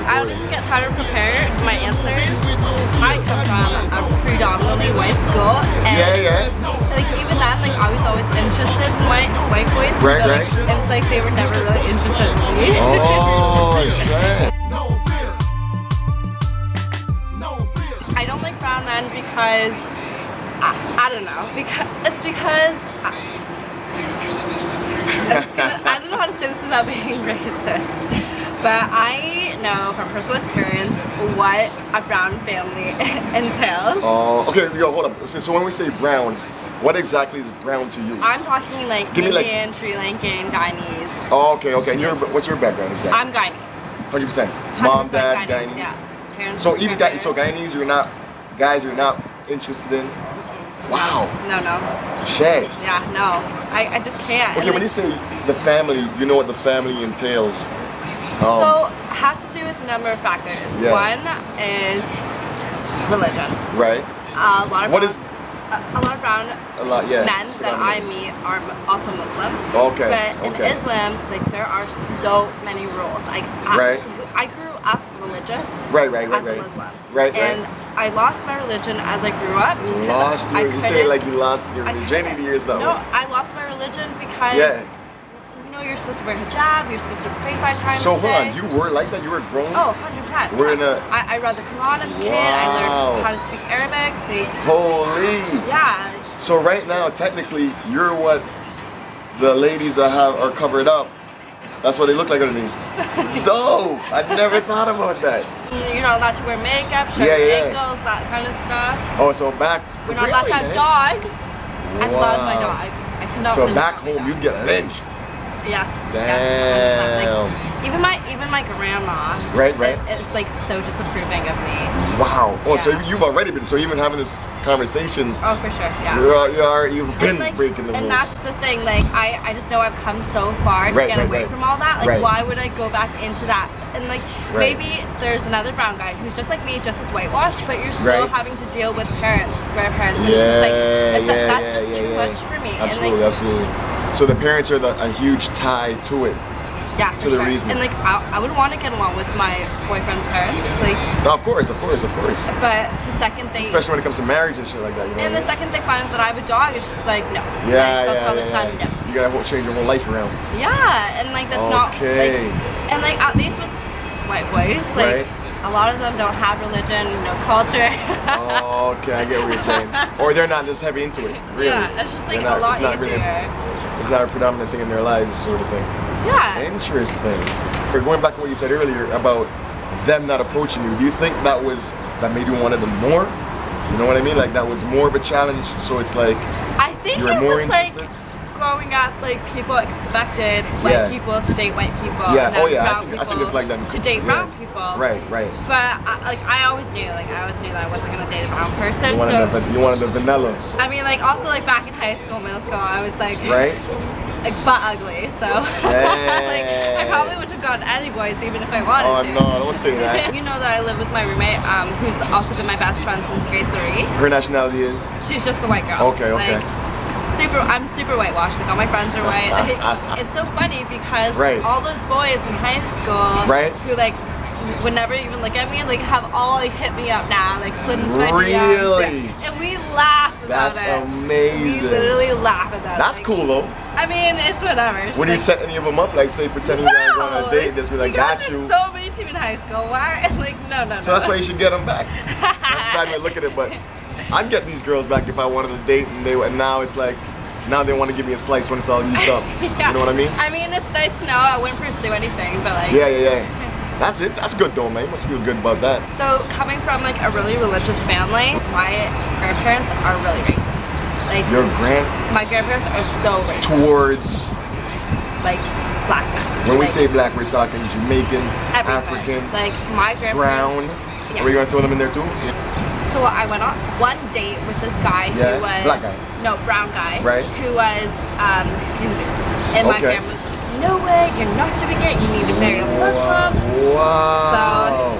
I don't even get time to prepare my answers. I come from a predominantly white school, and like even then, like I was always interested in white boys. Right, but, right. It's like they were never really interested in me. Oh shit. I don't like brown men because I don't know, because I don't know how to say this without being racist, but I know from personal experience what a brown family entails. Oh, okay, yo, hold up. So when we say brown, what exactly is brown to you? I'm talking like Give me, like- Indian, Sri Lankan, Guyanese. Oh, okay, okay. And what's your background exactly? I'm Guyanese. 100%. Mom, 100% dad, Guyanese. Yeah. Parents, So even grandparents. Guyanese, guys you're not interested in? Wow. No. Shit. Yeah, no. I just can't. Okay, And, when you say the family, you know what the family entails. so it has to do with a number of factors. Yeah. One is religion. Right. A lot of What brown, is- a lot of brown A lot, yeah. men that I meet are also Muslim. Okay, But in okay. Islam, like there are so many rules. Like Right. I grew up religious Right, as a Muslim. Right, and I lost my religion as I grew up. Just 'cause Lost I your, you say it couldn't- like you lost your I virginity or something. No, I lost my religion because Yeah. you know you're supposed to wear hijab, you're supposed to pray 5 times So a hold day. on, you were like that? You were grown? Oh, 100%. We're yeah. in a- I read the Quran as a kid. I Wow. learned how to speak Arabic. Holy. Yeah. So right now, technically, you're what the ladies that are covered up. That's what they look like underneath. Dope. I never thought about that. You're not allowed to wear makeup, show Yeah, your yeah. ankles, that kind of stuff. Oh, so back. We're not allowed to have dogs. I love my Wow. dog. I cannot So live back without my home, dog. you'd get lynched. Yes. Damn. Yes, 100%. Like, even my grandma. Right, right. Is like so disapproving of me. Wow. Oh, so Yeah. you've already been. So even having this conversation, Oh, for sure. Yeah. you've been And, like, breaking the rules. and that's the thing, like I just know I've come so far to Right, get right, away right. from all that. Like Right. why would I go back into that? And like Right. maybe there's another brown guy who's just like me, just as whitewashed, but you're still Right. having to deal with parents, grandparents, and it's just like that's just too yeah. much for me. Absolutely, and like absolutely. So the parents are a huge tie to it. yeah, to for the sure. reason. And like I would want to get along with my boyfriend's parents, like, No, of course. but the second they Especially when it comes to marriage and shit like that. You know and the what I second they find out that I have a dog, it's just like no. mean? Yeah, like, they'll yeah, tell their yeah, son yeah. no. You gotta change your whole life around. Yeah, and like that's not Okay. like, and like at least with white boys, like Right. a lot of them don't have religion, no culture. Oh, okay, I get what you're saying. Or they're not just heavy into it. Really. Yeah, it's just like They're not- a lot it's not easier. really- It's not a predominant thing in their lives, sort of thing. Yeah. Interesting. We're going back to what you said earlier about them not approaching you. Do you think that made you wanted them more? You know what I mean? Like that was more of a challenge. So it's like I think you're it more was interested. like growing up, like people expected white Yeah. people to date white people. Yeah, and oh then yeah, brown I think people it's like that. to date Yeah. brown people. Right, right. But I always knew that I wasn't gonna date a brown person. You wanted the vanilla, I mean, like also like back in high school, middle school, I was like right? like butt ugly, so like I probably wouldn't have gotten any boys even if I wanted Oh to. no, don't say that. You know that I live with my roommate, who's also been my best friend since grade 3. Her nationality is? She's just a white girl. Okay, okay. Like, I'm super whitewashed. Like all my friends are white. It's so funny because Right. all those boys in high school Right. who like would never even look at me, like have all like hit me up now, like slid into my Really? DMs, and we laugh about That's it. amazing. We literally laugh about it. That's Like, cool though. I mean, it's whatever. It's Would you like, set any of them up? Like say pretending you guys go on a date and just be like, you guys got were you. so mean to me in high school. Why? Like, no. So that's why you should get them back. That's a bad way to look at it, but I'd get these girls back if I wanted to date and now it's like, now they want to give me a slice when it's all used up. Yeah. You know what I mean? I mean, it's nice to know. I wouldn't pursue anything, but like. Yeah. That's it. That's good though, man. You must feel good about that. So coming from like a really religious family, my grandparents are really racist. Like my grandparents are so racist. Towards like black men. when we Like, say black, we're talking Jamaican, everything. African, Like my grandparents. brown. Yeah. Are we gonna throw them in there too? So I went on one date with this guy Yeah, who was black guy. No, brown guy. Right. Who was Hindu. And my Okay. grandma was like, no way, you're not doing it, you need to marry a Muslim. Wow.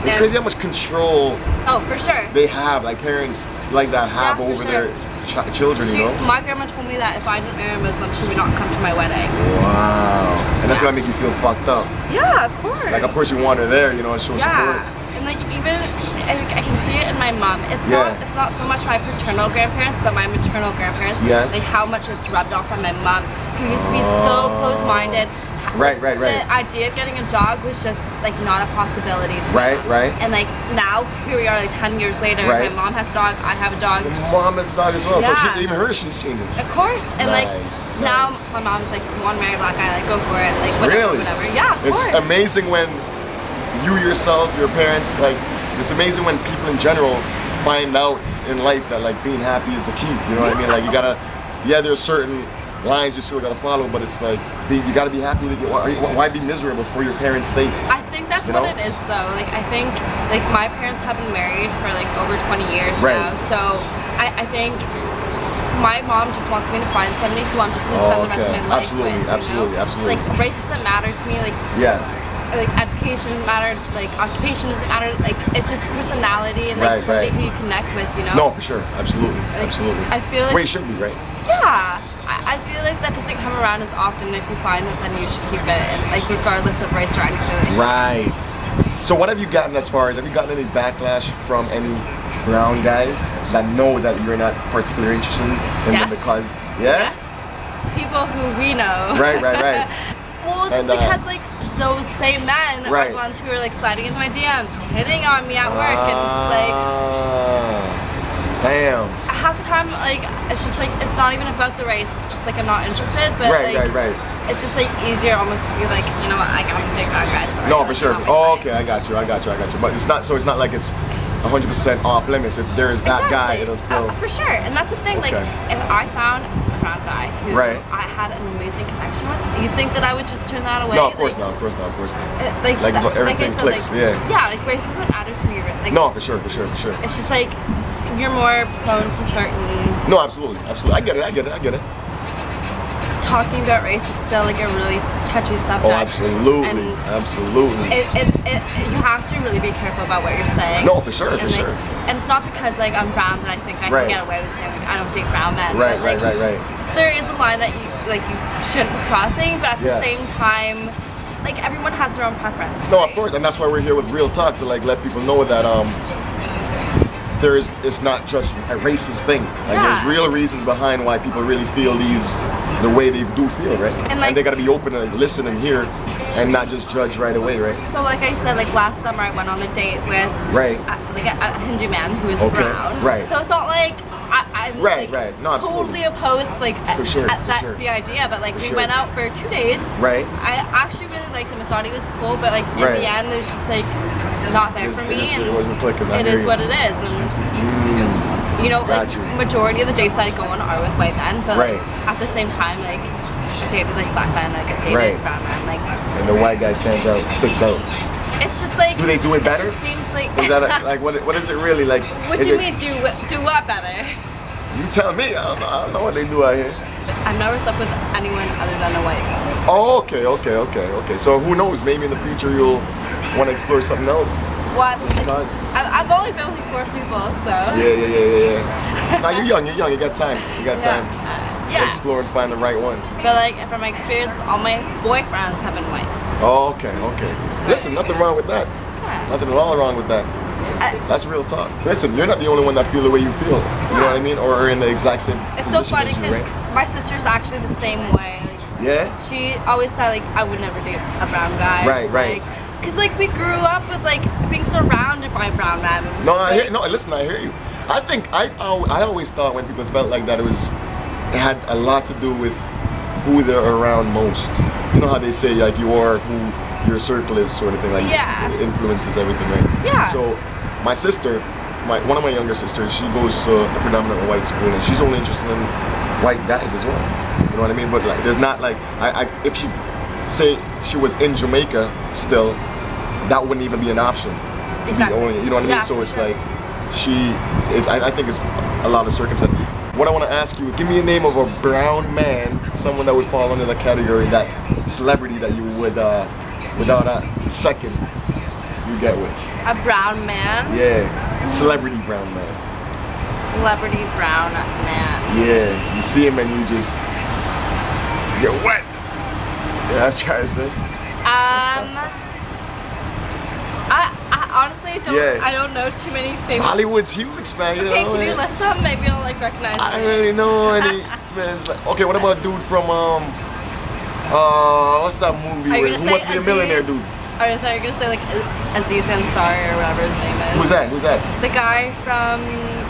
It's and- crazy how much control Oh, for sure. they have, like parents like that have Yeah, for over sure. children, you know? My grandma told me that if I didn't marry a Muslim, she would not come to my wedding. Wow. And that's gonna make you feel fucked up. Yeah, of course. Like, of course you want her there, you know, and show support. And like even I can see it in my mom. It's not so much my paternal grandparents, but my maternal grandparents. Yes. Like how much it's rubbed off on my mom, who used to be so close-minded. Right. The idea of getting a dog was just like not a possibility to me. Right. And like now, here we are like 10 years later, my mom has a dog, I have a dog. Your mom has a dog as well, Yeah. so even she's changing. Of course. And like now my mom's like, you want to marry a black guy, like go for it, like whatever, whatever. Yeah, of course. It's amazing when you yourself, your parents, like, it's amazing when people in general find out in life that like being happy is the key, you know what I mean? Like you gotta, there's certain lines you still gotta follow, but it's like, you gotta be happy with it. Why be miserable for your parents' sake? I think that's what it is though. Like I think like my parents have been married for like over 20 years now, so I think my mom just wants me to find somebody who I'm just gonna spend the rest of my life with. Absolutely. Like race doesn't matter to me, like like education doesn't matter, like occupation doesn't matter, like it's just personality and like somebody who you connect with, you know? No, for sure, absolutely. I feel like it should be, right? Yeah, I feel like that doesn't come around as often. If you find it, then you should keep it, and like regardless of race or anything. Right. So what have you gotten as far as, have you gotten any backlash from any brown guys that know that you're not particularly interested in them because, Yes. People who we know. Right. Well, it's because like those same men are the ones who are like sliding into my DMs, hitting on me at work, and just like. Damn. Half the time, like, it's just like, it's not even about the race, it's just like I'm not interested, but it's just like easier almost to be like, you know what, I gotta take that guy. Sorry, no, for sure. Oh, okay, I got you. But it's not, so it's not like it's 100% off limits. If there is that guy, it'll still. For sure, and that's the thing, like, if I found a brown guy who I had an amazing connection with, you think that I would just turn that away? No, of course not. Like everything clicks, Yeah, like race doesn't matter to me. Like, no, for sure. It's just like, you're more prone to certain. No, absolutely. I get it. Talking about race is still like a really touchy subject. Oh, absolutely. You have to really be careful about what you're saying. No, for sure. And it's not because like I'm brown that I think I can get away with saying like I don't date brown men. Right. There is a line that you shouldn't be crossing, but at the same time, like everyone has their own preference. No, of course, and that's why we're here with Real Talk, to like let people know that it's not just a racist thing. Like there's real reasons behind why people really feel the way they do feel, right? And they gotta be open to listen and hear and not just judge right away, right? So like I said, like last summer I went on a date with like a Hindu man who is brown. Right. So it's not like I'm No, totally opposed like the idea, but like we went out for 2 days. Right. I actually really liked him and thought he was cool, but like in the end it was just like not there for me, and it wasn't clicking. It is what it is, and you know, like majority of the dates that I go on are with white men, but like, at the same time, like I dated like black men, like I dated brown men, like. And the white guy sticks out. It's just like. Do they do it better? It just seems like. Is that like what is it really like? What do you mean do what better? You tell me. I don't know what they do out here. I've never slept with anyone other than a white guy. Oh, okay. So who knows? Maybe in the future you'll want to explore something else. Well, I've only been with 4 people, so. Yeah. Now you're young. You got time. To explore and find the right one. But like from my experience, all my boyfriends have been white. Oh, okay. Listen, nothing wrong with that. Yeah. Nothing at all wrong with that. That's real talk. Listen, you're not the only one that feel the way you feel. You know what I mean? Or are in the exact same It's so funny because my sister's actually the same way. Like, she always said like I would never date a brown guy. Right. Because like we grew up with like being surrounded by brown men. Listen, I hear you. I think I always thought when people felt like that it had a lot to do with who they're around most. You know how they say like you are who your circle is, sort of thing. Like it influences everything, right? Yeah. So my sister, one of my younger sisters, she goes to a predominantly white school, and she's only interested in white guys as well. You know what I mean? But like, there's not like if she say she was in Jamaica still, that wouldn't even be an option to be only. You know what I mean? So it's like she is. I think it's a lot of circumstance. What I want to ask you, give me a name of a brown man, someone that would fall under the category, that celebrity that you would, without a second, you get with. A brown man? Yeah, celebrity brown man. Celebrity brown man. Yeah, you see him and you just get wet. Yeah, I'm trying to say. I honestly I don't know too many famous. Hollywood's huge, man. You okay, know, can you list them? Maybe I'll like recognize I them. don't really know any. Man, it's like, okay, what about dude from what's that movie? Who Wants to Be a Millionaire, dude? I thought you were gonna say like Aziz Ansari or whatever his name is. Who's that? Who's that? The guy from.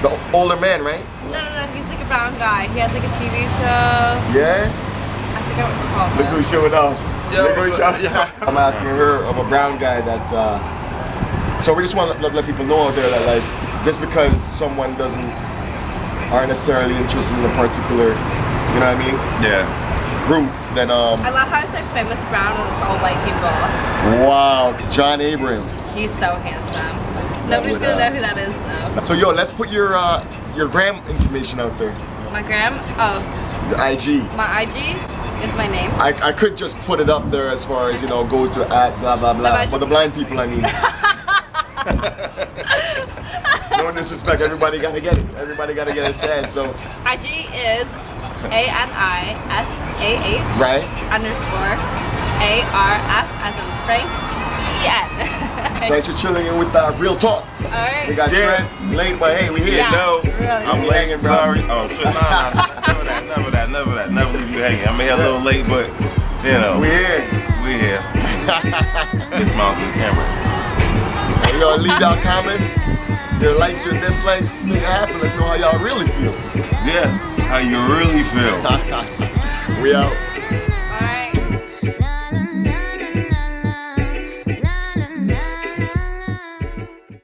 The older man, right? No, he's like a brown guy. He has like a TV show. Yeah? I forget what it's called. Look who's showing up. Look who's showing up. I'm asking her of a brown guy that, so we just want to let people know out there that like, just because someone aren't necessarily interested in a particular, you know what I mean? Yeah. Group, then I love how it's like famous brown and it's all white people. Wow, John Abraham. He's so handsome. Nobody's gonna know who that is though. So yo, let's put your gram information out there. My gram? Oh. The IG. My IG is my name. I could just put it up there as far as, you know, go to @ blah blah blah. For the blind people, I mean. No disrespect, everybody gotta get it. Everybody gotta get a chance. So IG is ANISAH right _ ARF as in Frank EN. Thanks for chilling in with Real Talk. Alright. We got Trent late, but hey, we here. Yeah, No, really. I'm late. Sorry. Oh shit, never that. Never leave you hanging. I'm here a little late, but you know. We here. We here. Just smile to the camera. Hey, yo, leave y'all comments. Your likes, your dislikes. Let's make it happen. Let's know how y'all really feel. Yeah, how you really feel. We out.